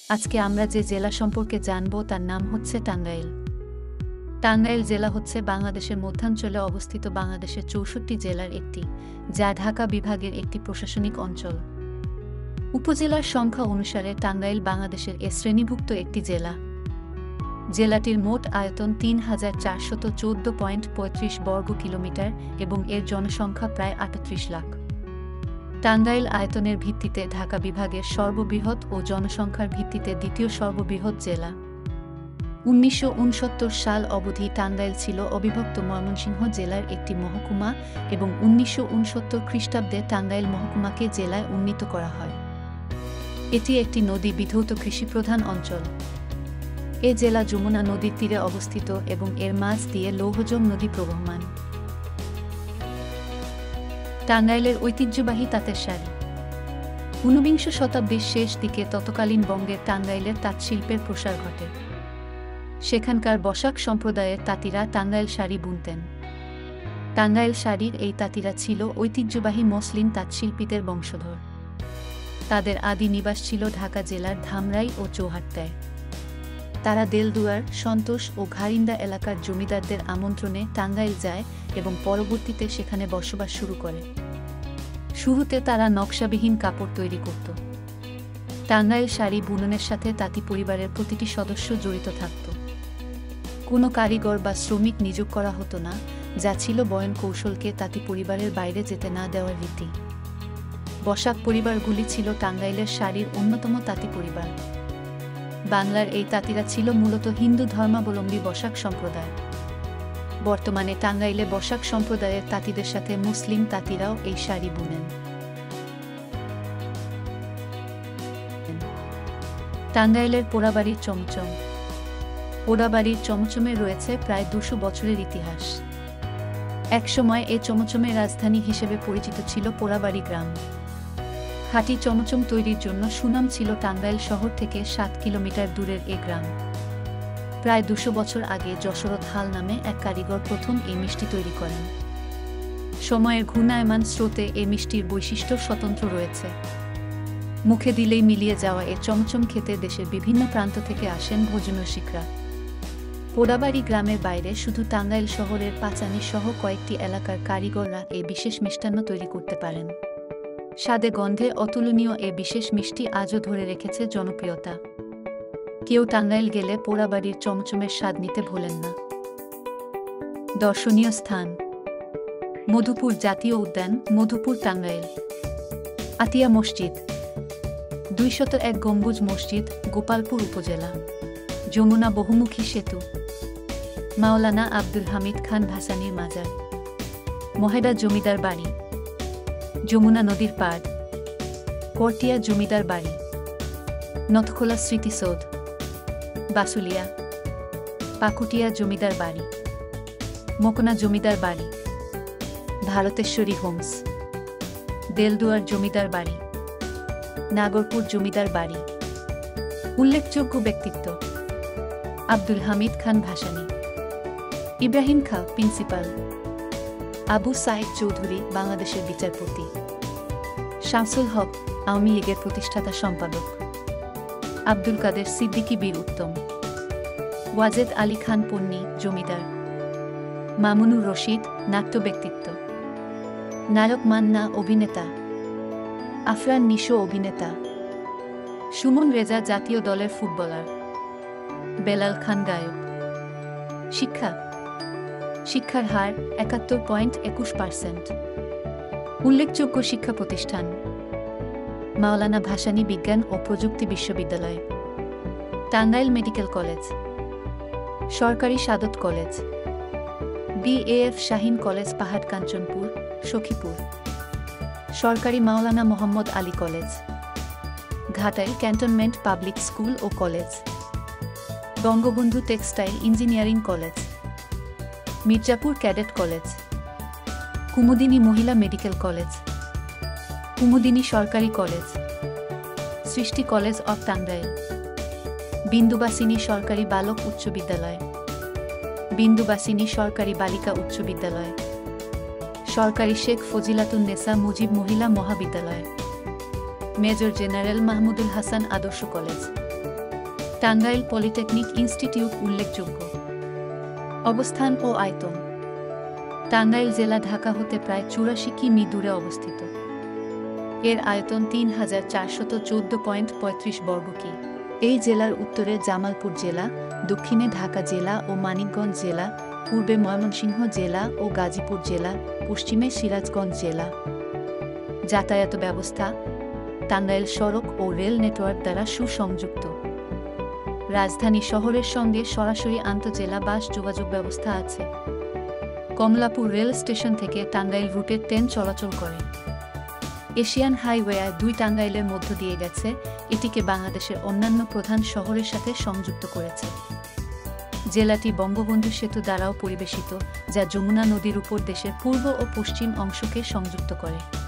আজকে আমরা যে জেলা সম্পর্কে জানব তার নাম হচ্ছে টাঙ্গাইল। টাঙ্গাইল জেলা হচ্ছে বাংলাদেশের মধ্যাঞ্চলে অবস্থিত বাংলাদেশের ৬৪ জেলার একটি, যা ঢাকা বিভাগের একটি প্রশাসনিক অঞ্চল। উপজেলার সংখ্যা অনুসারে টাঙ্গাইল বাংলাদেশের এ শ্রেণীভুক্ত একটি জেলা। জেলাটির মোট আয়তন ৩,৪14.35 বর্গ কিলোমিটার এবং এর জনসংখ্যা প্রায় ৩৮ লাখ। টাঙ্গাইল আয়তনের ভিত্তিতে ঢাকা বিভাগের সর্ববৃহৎ ও জনসংখ্যার ভিত্তিতে দ্বিতীয় সর্ববৃহৎ জেলা। ১৯৬৯ সাল অবধি টাঙ্গাইল ছিল অবিভক্ত ময়মনসিংহ জেলার একটি মহকুমা এবং ১৯৬৯ খ্রিস্টাব্দে টাঙ্গাইল মহকুমাকে জেলায় উন্নীত করা হয়। এটি একটি নদী বিধৌত কৃষিপ্রধান অঞ্চল। এ জেলা যমুনা নদীর তীরে অবস্থিত এবং এর মাঝ দিয়ে লৌহজং নদী প্রবহমান। টাঙ্গাইলের ঐতিহ্যবাহী তাঁতের শাড়ি। ঊনবিংশ শতাব্দীর শেষ দিকে তৎকালীন বঙ্গের টাঙ্গাইলের তাঁতশিল্পের প্রসার ঘটে। সেখানকার বসাক সম্প্রদায়ের তাঁতিরা টাঙ্গাইল শাড়ি বুনতেন। টাঙ্গাইল শাড়ির এই তাঁতিরা ছিল ঐতিহ্যবাহী মসলিন তাঁতশিল্পীদের বংশধর। তাদের আদি নিবাস ছিল ঢাকা জেলার ধামরাই ও চৌহাট্টায়। তারা দেলদুয়ার, সন্তোষ ও ঘারিন্দা এলাকার জমিদারদের আমন্ত্রণে টাঙ্গাইল যায় এবং পরবর্তীতে সেখানে বসবাস শুরু করে। শুরুতে তারা নকশাবিহীন কাপড় তৈরি করত। টাঙ্গাইল শাড়ি বুননের সাথে তাঁতি পরিবারের প্রতিটি সদস্য জড়িত থাকত। কোনো কারিগর বা শ্রমিক নিয়োগ করা হতো না, যা ছিল বয়ন কৌশলকে তাঁতি পরিবারের বাইরে যেতে না দেওয়ার রীতি। বসাক পরিবারগুলি ছিল টাঙ্গাইলের শাড়ির অন্যতম তাঁতি পরিবার। বাংলার এই তাঁতিরা ছিল মূলত হিন্দু ধর্মাবলম্বী বসাক সম্প্রদায়। বর্তমানে টাঙ্গাইলে বসাক সম্প্রদায়ের তাঁতিদের সাথে মুসলিম তাঁতিরাও এই শাড়ি বুনেন। টাঙ্গাইলের পোড়াবাড়ির চমচম। পোড়াবাড়ির চমচমে রয়েছে প্রায় ২০০ বছরের ইতিহাস। একসময় এ চমচমের রাজধানী হিসেবে পরিচিত ছিল পোড়াবাড়ি গ্রাম। খাঁটি চমচম তৈরির জন্য সুনাম ছিল টাঙ্গাইল শহর থেকে ৭ কিলোমিটার দূরের এ গ্রাম। প্রায় ২০০ বছর আগে যশরথ হাল নামে এক কারিগর প্রথম এই মিষ্টি তৈরি করেন। সময়ের ঘূর্ণায়মান স্রোতে এ মিষ্টির বৈশিষ্ট্য স্বতন্ত্র রয়েছে। মুখে দিলেই মিলিয়ে যাওয়া এ চমচম খেতে দেশের বিভিন্ন প্রান্ত থেকে আসেন ভোজনরসিকরা। পোড়াবাড়ি গ্রামের বাইরে শুধু টাঙ্গাইল শহরের পাঁচানী সহ কয়েকটি এলাকার কারিগররা এ বিশেষ মিষ্টান্ন তৈরি করতে পারেন। স্বাদে গন্ধে অতুলনীয় এ বিশেষ মিষ্টি আজও ধরে রেখেছে জনপ্রিয়তা। কেউ টাঙ্গাইল গেলে পোড়াবাড়ির চমচমের স্বাদ নিতে ভোলেন না। দর্শনীয় স্থান: মধুপুর জাতীয় উদ্যান, মধুপুর, টাঙ্গাইল। আতিয়া মসজিদ, ২০১ গম্বুজ মসজিদ, গোপালপুর উপজেলা। যমুনা বহুমুখী সেতু, মাওলানা আব্দুল হামিদ খান ভাসানীর মাজার। মহেদা জমিদার বাড়ি, যমুনা নদীর পাড়। করটিয়া জমিদার বাড়ি, নথখোলা স্মৃতিসৌধ, বাসুলিয়া। পাকুটিয়া জমিদার বাড়ি, মোকনা জমিদার বাড়ি, ভারতেশ্বরী হোমস। দেলদুয়ার জমিদার বাড়ি, নাগরপুর জমিদার বাড়ি। উল্লেখযোগ্য ব্যক্তিত্ব: আব্দুল হামিদ খান ভাসানী, ইব্রাহিম খাঁ, প্রিন্সিপাল। আবু সাইদ চৌধুরী, বাংলাদেশের বিচারপতি। শামসুল হক, আওয়ামী লীগের প্রতিষ্ঠাতা সম্পাদক। আব্দুল কাদের সিদ্দিকী, বীর উত্তম। ওয়াজেদ আলী খান পন্নী, জমিদার। মামুনুর রশিদ, নাট্য ব্যক্তিত্ব। নায়ক মান্না, অভিনেতা। আফরান নিশো, অভিনেতা। সুমন রেজা, জাতীয় দলের ফুটবলার। বেলাল খান, গায়ক। শিক্ষা: শিক্ষার হার ৭১.২১%। উল্লেখযোগ্য শিক্ষা প্রতিষ্ঠান: মাওলানা ভাসানী বিজ্ঞান ও প্রযুক্তি বিশ্ববিদ্যালয়, টাঙ্গাইল মেডিকেল কলেজ, সরকারি Sadat college, BAF Shaheen college, Pahar Kanchanpur, Sakhipur. সরকারি Maulana Mohammad Ali college, Ghatail cantonment public school ও college. Bangabandhu textile engineering college, Mirzapur cadet college, Kumudini মহিলা মেডিকেল কলেজ, কুমুদিনী সরকারি কলেজ, সৃষ্টি কলেজ অব টাঙ্গাইল, বিন্দুবাসিনী সরকারি বালক উচ্চ বিদ্যালয়, বিন্দুবাসিনী সরকারি বালিকা উচ্চ বিদ্যালয়, সরকারি শেখ ফজিলাতুন্নেসা মুজিব মহিলা মহাবিদ্যালয়, মেজর জেনারেল মাহমুদুল হাসান আদর্শ কলেজ। টাঙ্গাইল পলিটেকনিক ইনস্টিটিউট উল্লেখযোগ্য। অবস্থান ও আয়তন। টাঙ্গাইল জেলা ঢাকা হতে প্রায় ৮৪ কিমি দূরে অবস্থিত। এর আয়তন ৩,৪১৪.৩৫ বর্গ কি। এই জেলার উত্তরে জামালপুর জেলা, দক্ষিণে ঢাকা জেলা ও মানিকগঞ্জ জেলা, পূর্বে ময়মনসিংহ জেলা ও গাজীপুর জেলা, পশ্চিমে সিরাজগঞ্জ জেলা। যাতায়াত ব্যবস্থা। টাঙ্গাইল সড়ক ও রেল নেটওয়ার্ক দ্বারা সুসংযুক্ত। রাজধানী শহরের সঙ্গে সরাসরি আন্তঃজেলা বাস যোগাযোগ ব্যবস্থা আছে। কমলাপুর রেল স্টেশন থেকে টাঙ্গাইল রুটে ট্রেন চলাচল করে। এশিয়ান হাইওয়ে ২ টাঙ্গাইলের মধ্য দিয়ে গেছে, এটিকে বাংলাদেশের অন্যান্য প্রধান শহরের সাথে সংযুক্ত করেছে। জেলাটি বঙ্গবন্ধু সেতু দ্বারাও পরিবেশিত, যা যমুনা নদীর উপর দেশের পূর্ব ও পশ্চিম অংশকে সংযুক্ত করে।